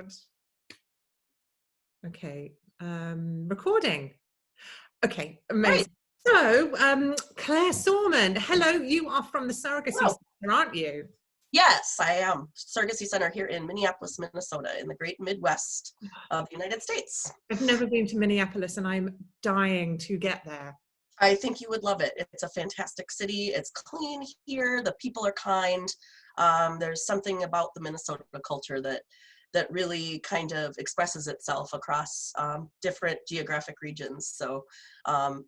record. Okay, recording. Okay, Great. amazing. So, Clare Sorman, hello, you are from the Surrogacy Hello. Center, aren't you? Yes, I am. Surrogacy Center here in Minneapolis, Minnesota, in the great Midwest of the United States. I've never been to Minneapolis and I'm dying to get there. I think you would love it. It's a fantastic city. It's clean here. The people are kind. There's something about the Minnesota culture that really kind of expresses itself across different geographic regions. So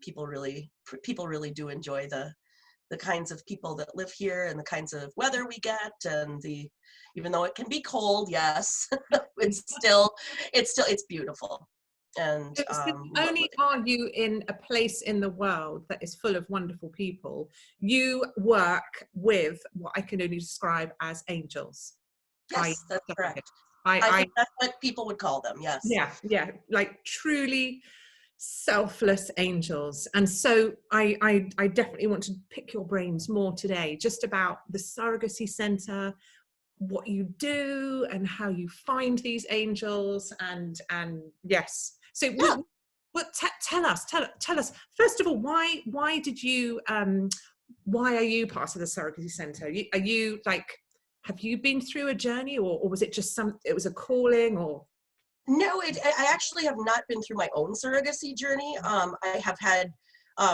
people really do enjoy the kinds of people that live here and the kinds of weather we get, and even though it can be cold, yes, it's beautiful. And So not only are you in a place in the world that is full of wonderful people, you work with what I can only describe as angels. yes, that's correct. I think that's what people would call them. Yes. Yeah, like truly selfless angels. And so I definitely want to pick your brains more today, just about the Surrogacy Center, what you do and how you find these angels, and yes. So Yeah. tell us first of all, why did you why are you part of the Surrogacy Center? Are you like, have you been through a journey, or was it just it was a calling, or? No, I actually have not been through my own surrogacy journey. I have had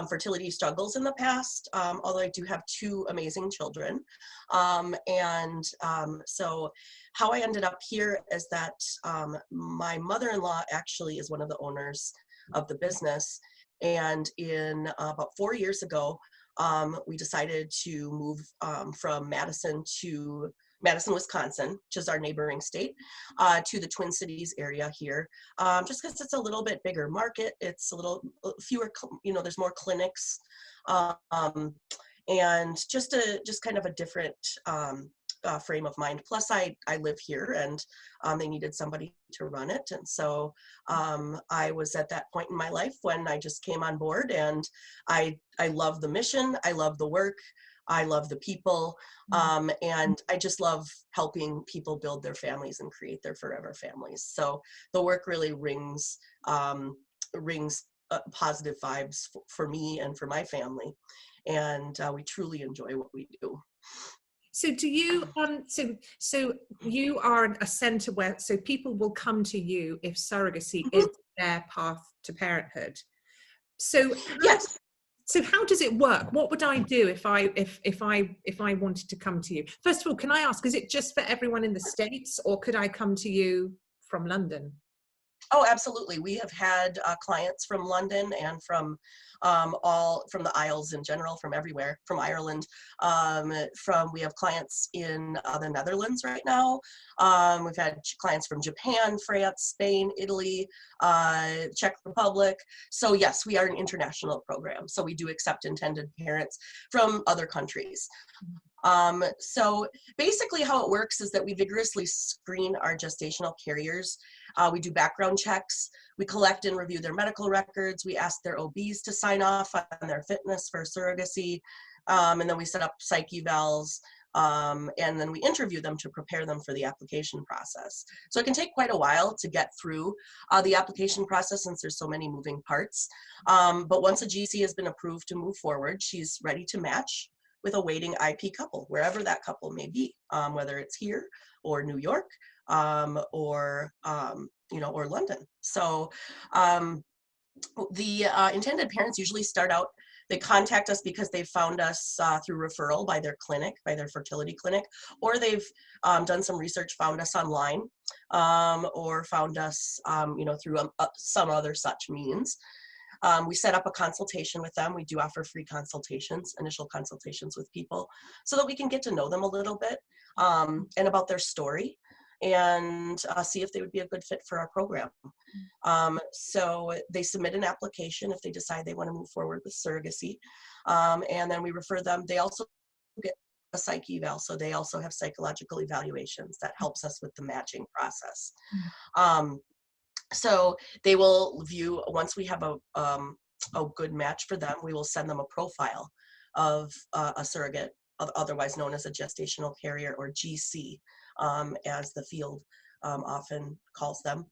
fertility struggles in the past, although I do have two amazing children. So how I ended up here is that my mother-in-law actually is one of the owners of the business. And in about 4 years ago, we decided to move from Madison, Wisconsin, which is our neighboring state, to the Twin Cities area here, just because it's a little bit bigger market. It's a little fewer, there's more clinics, and just kind of a different frame of mind. Plus, I live here, and they needed somebody to run it, and so I was at that point in my life when I just came on board, and I love the mission, I love the work, I love the people, and I just love helping people build their families and create their forever families. So the work really rings positive vibes for me and for my family, and we truly enjoy what we do. So do you so you are a center where people will come to you if surrogacy is their path to parenthood. So Yes. So how does it work? What would I do if I wanted to come to you? First of all, can I ask, is it just for everyone in the States, or could I come to you from London? Oh, absolutely. We have had clients from London and from from the Isles in general, from everywhere, from Ireland. We have clients in the Netherlands right now. We've had clients from Japan, France, Spain, Italy, Czech Republic. So yes, we are an international program. So we do accept intended parents from other countries. So basically how it works is that we vigorously screen our gestational carriers. We do background checks. We collect and review their medical records. We ask their OBs to sign off on their fitness for surrogacy. And then we set up psych evals. And then we interview them to prepare them for the application process. So it can take quite a while to get through the application process since there's so many moving parts. But once a GC has been approved to move forward, she's ready to match with a waiting IP couple, wherever that couple may be, whether it's here or New York, or London. So the intended parents usually start out, they contact us because they found us through referral by their clinic, by their fertility clinic, or they've done some research, found us online, or found us through some other such means. We set up a consultation with them. We do offer free consultations, initial consultations with people, so that we can get to know them a little bit, and about their story, and see if they would be a good fit for our program. So they submit an application if they decide they want to move forward with surrogacy, and then we refer them. They also get a psych eval, so they also have psychological evaluations that helps us with the matching process. So they will view, once we have a good match for them, we will send them a profile of a surrogate, otherwise known as a gestational carrier, or GC, as the field often calls them.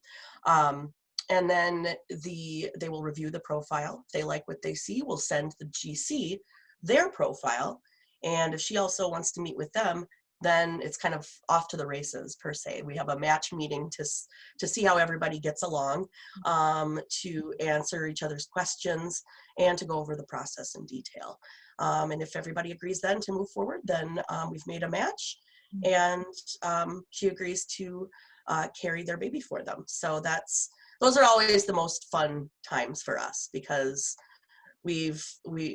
And then they will review the profile. If they like what they see, we'll send the GC their profile. And if she also wants to meet with them, then it's kind of off to the races per se. We have a match meeting to see how everybody gets along, to answer each other's questions, and to go over the process in detail. And if everybody agrees then to move forward, then we've made a match, and she agrees to carry their baby for them. So those are always the most fun times for us, because we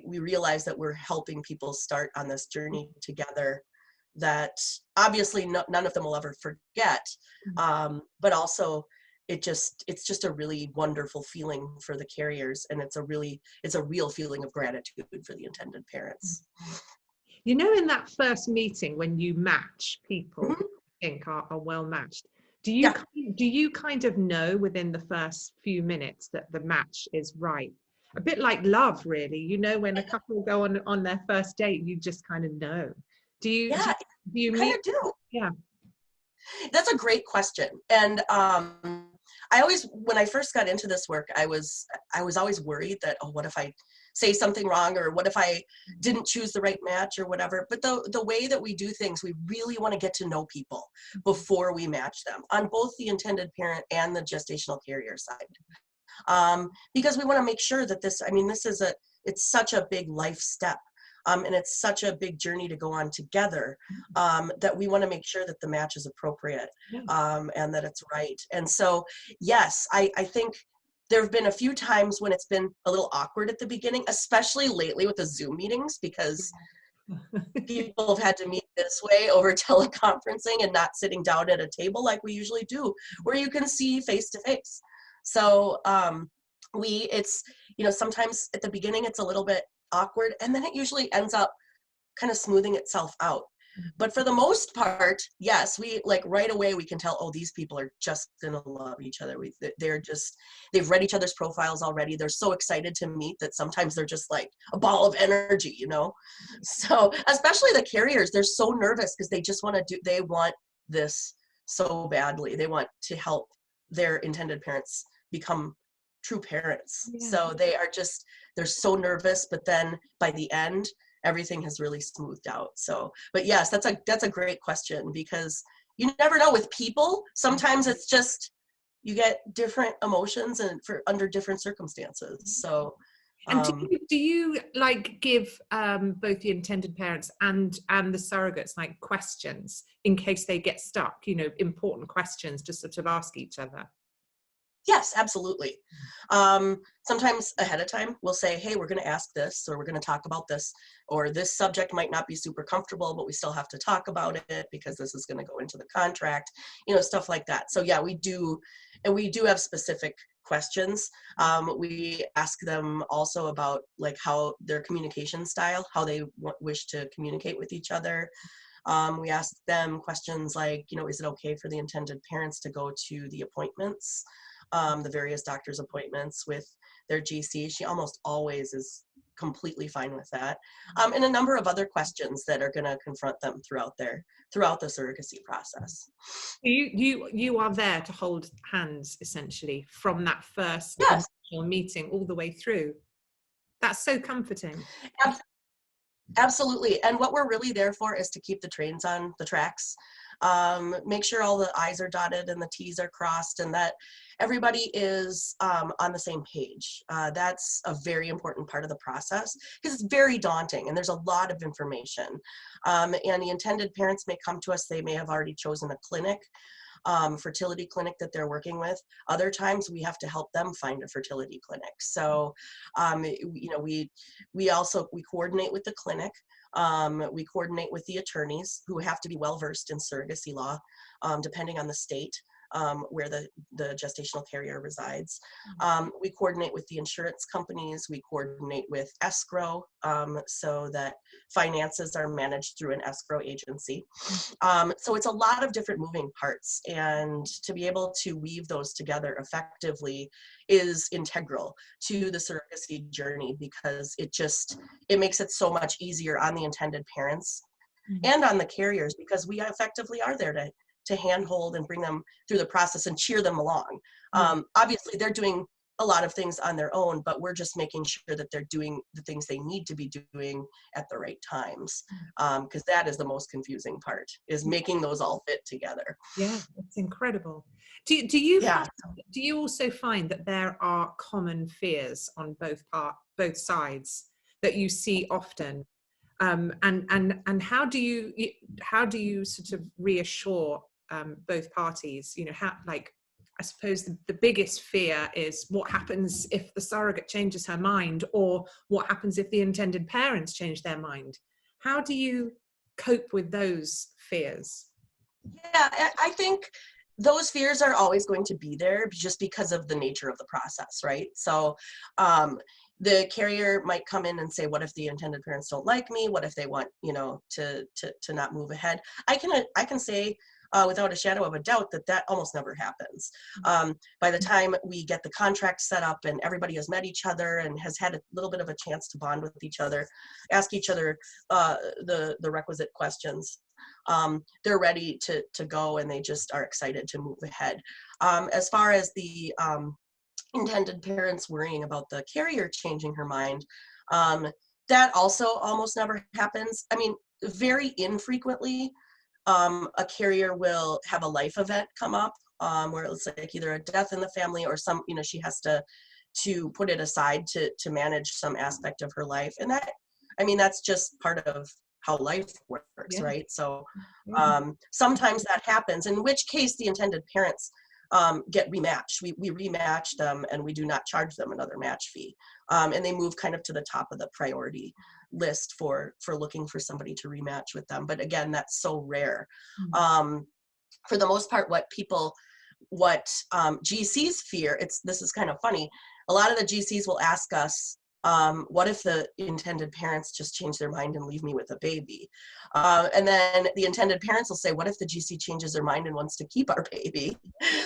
realize that we're helping people start on this journey together that obviously none of them will ever forget, but also it's just a really wonderful feeling for the carriers, and it's a real feeling of gratitude for the intended parents. You know, in that first meeting when you match people Mhm. who you think are well matched, Yeah. do you kind of know within the first few minutes that the match is right? A bit like love, really. You know, when a couple go on their first date, you just kind of know. Do you Yeah, you you kind meet? of do. Yeah. That's a great question. And when I first got into this work, I was always worried that, oh, what if I say something wrong, or what if I didn't choose the right match or whatever. But the way that we do things, we really want to get to know people before we match them on both the intended parent and the gestational carrier side. Because we want to make sure that it's such a big life step. And it's such a big journey to go on together, that we want to make sure that the match is appropriate, and that it's right. And so, yes, I think there have been a few times when it's been a little awkward at the beginning, especially lately with the Zoom meetings, because people have had to meet this way over teleconferencing and not sitting down at a table like we usually do, where you can see face to face. So sometimes at the beginning it's a little bit awkward, and then it usually ends up kind of smoothing itself out. But for the most part, yes, we right away we can tell, oh, these people are just gonna love each other. They've read each other's profiles already. They're so excited to meet that sometimes they're just like a ball of energy, So especially the carriers, they're so nervous because they want this so badly. They want to help their intended parents become true parents. Yeah. So they're so nervous, but then by the end, everything has really smoothed out. So, but yes, that's a great question, because you never know with people. Sometimes it's just, you get different emotions and under different circumstances. So, and do you give both the intended parents and the surrogates questions in case they get stuck, important questions to sort of ask each other? yes, absolutely. Sometimes ahead of time, we'll say, hey, we're going to ask this, or we're going to talk about this, or this subject might not be super comfortable, but we still have to talk about it because this is going to go into the contract, stuff like that. So yeah, we do have specific questions. We ask them also about how their communication style, how they wish to communicate with each other. We ask them questions like, is it okay for the intended parents to go to the appointments, the various doctor's appointments with their GC? She almost always is completely fine with that. And a number of other questions that are going to confront them throughout the surrogacy process. You are there to hold hands essentially from that first Yes. initial meeting all the way through. That's so comforting. Absolutely. And what we're really there for is to keep the trains on the tracks, make sure all the I's are dotted and the T's are crossed, and that everybody is on the same page. That's a very important part of the process, because it's very daunting and there's a lot of information. And the intended parents may come to us, they may have already chosen a clinic, fertility clinic that they're working with. Other times we have to help them find a fertility clinic. So, we coordinate with the clinic. We coordinate with the attorneys who have to be well versed in surrogacy law, depending on the state where the gestational carrier resides. We coordinate with the insurance companies. We coordinate with escrow, so that finances are managed through an escrow agency. So it's a lot of different moving parts, and to be able to weave those together effectively is integral to the surrogacy journey, because it makes it so much easier on the intended parents and on the carriers, because we effectively are there to handhold and bring them through the process and cheer them along. Yeah. Obviously, they're doing a lot of things on their own, but we're just making sure that they're doing the things they need to be doing at the right times, because that is the most confusing part, is making those all fit together. Yeah, it's incredible. Do you Yeah. do you also find that there are common fears on both sides that you see often? And how do you sort of reassure both parties? You know, how, like, I suppose the biggest fear is what happens if the surrogate changes her mind, or what happens if the intended parents change their mind. How do you cope with those fears? Yeah, I think those fears are always going to be there just because of the nature of the process, right? So the carrier might come in and say, what if the intended parents don't like me? What if they want, to not move ahead? I can say without a shadow of a doubt that almost never happens. By the time we get the contract set up and everybody has met each other and has had a little bit of a chance to bond with each other, ask each other the requisite questions, they're ready to go, and they just are excited to move ahead. As far as the intended parents worrying about the carrier changing her mind, that also almost never happens. I mean, very infrequently, a carrier will have a life event come up, where it's like either a death in the family or some, she has to put it aside to manage some aspect of her life. And that's just part of how life works, Yeah. right? So sometimes that happens, in which case the intended parents get rematched. We rematch them, and we do not charge them another match fee. And they move kind of to the top of the priority list for looking for somebody to rematch with them. But again, that's so rare. For the most part, what GCs fear, this is kind of funny. A lot of the GCs will ask us, what if the intended parents just change their mind and leave me with a baby? And then the intended parents will say, what if the GC changes their mind and wants to keep our baby?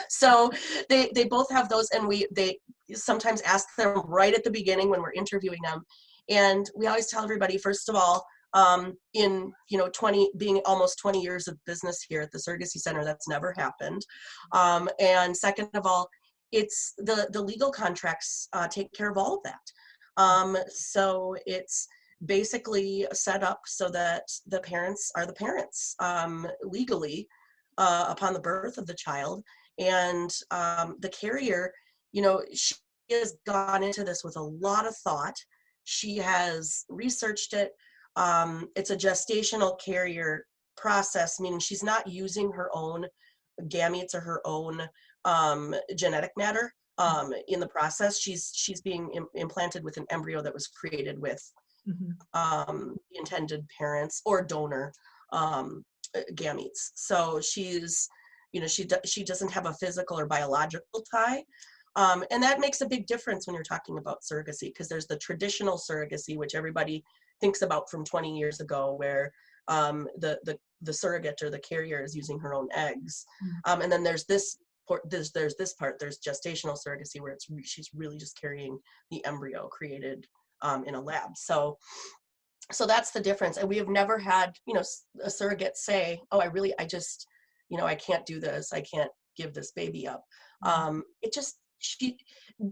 So they both have those, and they sometimes ask them right at the beginning when we're interviewing them. And we always tell everybody, first of all, in being almost 20 years of business here at the Surrogacy Center, that's never happened. And second of all, it's the legal contracts take care of all of that. So it's basically set up so that the parents are the parents legally upon the birth of the child. And the carrier, she has gone into this with a lot of thought. She has researched it. It's a gestational carrier process, meaning she's not using her own gametes or her own genetic matter in the process. She's being implanted with an embryo that was created with the intended parents or donor gametes. So she's, she doesn't have a physical or biological tie. And that makes a big difference when you're talking about surrogacy, because there's the traditional surrogacy, which everybody thinks about from 20 years ago, where the surrogate or the carrier is using her own eggs. And then there's this part, there's gestational surrogacy, where she's really just carrying the embryo created in a lab. So that's the difference. And we have never had, a surrogate say, oh, I just, I can't do this. I can't give this baby up.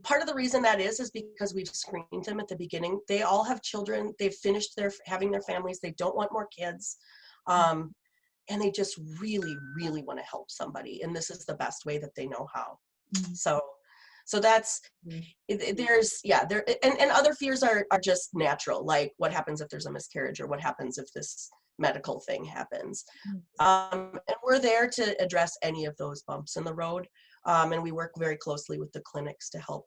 Part of the reason that is because we've screened them at the beginning. They all have children. They've finished having their families. They don't want more kids. And they just really, really want to help somebody. And this is the best way that they know how. So that's, there's, and other fears are just natural. Like, what happens if there's a miscarriage, or what happens if this medical thing happens? And we're there to address any of those bumps in the road. And we work very closely with the clinics to help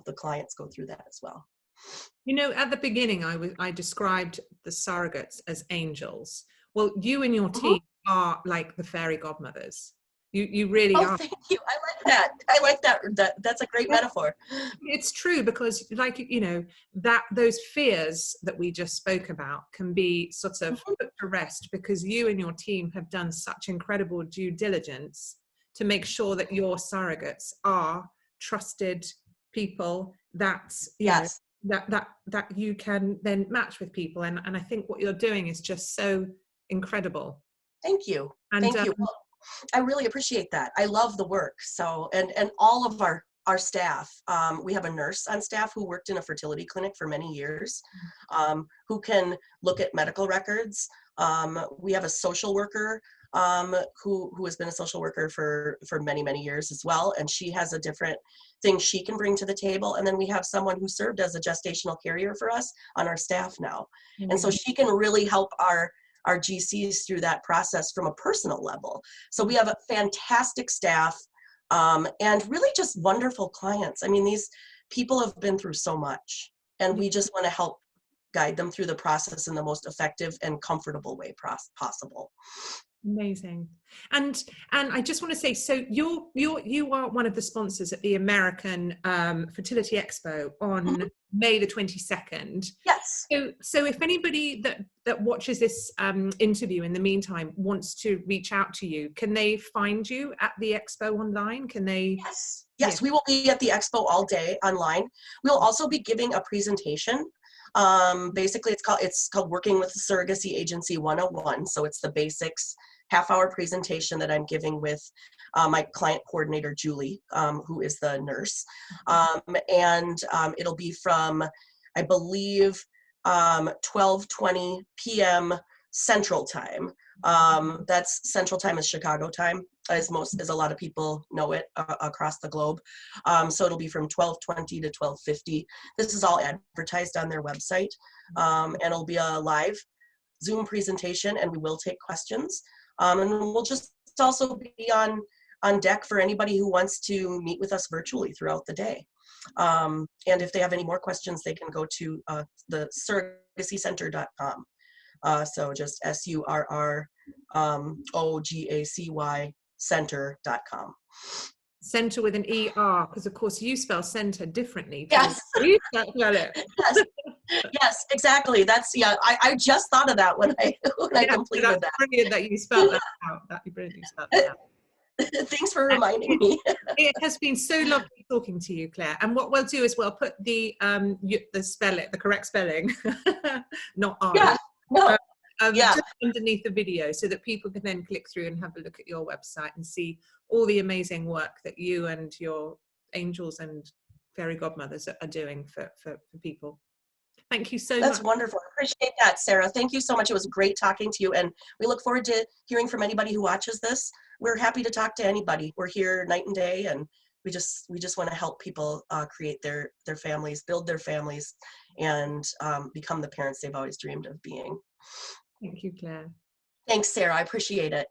the clients go through that as well. At the beginning, I described the surrogates as angels. Well, you and your team are like the fairy godmothers. You really are. Thank you. I like that. That's a great metaphor. It's true, because those fears that we just spoke about can be sort of put to rest, because you and your team have done such incredible due diligence to make sure that your surrogates are trusted people that that you can then match with people. And I think what you're doing is just so incredible. Thank you. And Thank you. I really appreciate that. I love the work. So, and all of our staff, we have a nurse on staff who worked in a fertility clinic for many years, who can look at medical records. We have a social worker who has been a social worker for many years as well, and she has a different thing she can bring to the table. And then we have someone who served as a gestational carrier for us on our staff now, and so she can really help our GCs through that process from a personal level. So we have a fantastic staff, and really just wonderful clients. I mean, these people have been through so much, and we just want to help guide them through the process in the most effective and comfortable way possible. Amazing. And I just want to say, so you are one of the sponsors at the American Fertility Expo on May the 22nd. Yes. So if anybody that watches this interview in the meantime wants to reach out to you, can they find you at the expo online? Can they? Yes. Yes, we will be at the expo all day online. We'll also be giving a presentation. Basically, it's called Working with Surrogacy Agency 101. So it's the basics, half-hour presentation that I'm giving with my client coordinator, Julie, who is the nurse. And it'll be from, I believe, 12:20 p.m. Central Time. That's Central Time is Chicago time, as a lot of people know it across the globe. So it'll be from 12:20 to 12:50. This is all advertised on their website, and it'll be a live Zoom presentation, and we will take questions. And we'll just also be on deck for anybody who wants to meet with us virtually throughout the day. And if they have any more questions, they can go to the surrogacycenter.com. So just SURROGACY center.com. Center with an ER, because of course you spell center differently. Yes. You spell it. Yes. Yes, exactly. That's, yeah, I just thought of that when I completed that. Brilliant that you spelled that out. That'd be brilliant you spelled that out. Thanks for reminding me. It has been so lovely talking to you, Claire. And what we'll do is we'll put the correct spelling, not R. Yeah. No. Just underneath the video, so that people can then click through and have a look at your website and see all the amazing work that you and your angels and fairy godmothers are doing for people. Thank you so much. That's wonderful. I appreciate that, Sarah. Thank you so much. It was great talking to you, and we look forward to hearing from anybody who watches this. We're happy to talk to anybody. We're here night and day, and we just want to help people create their families, build their families, and become the parents they've always dreamed of being. Thank you, Claire. Thanks, Sarah. I appreciate it.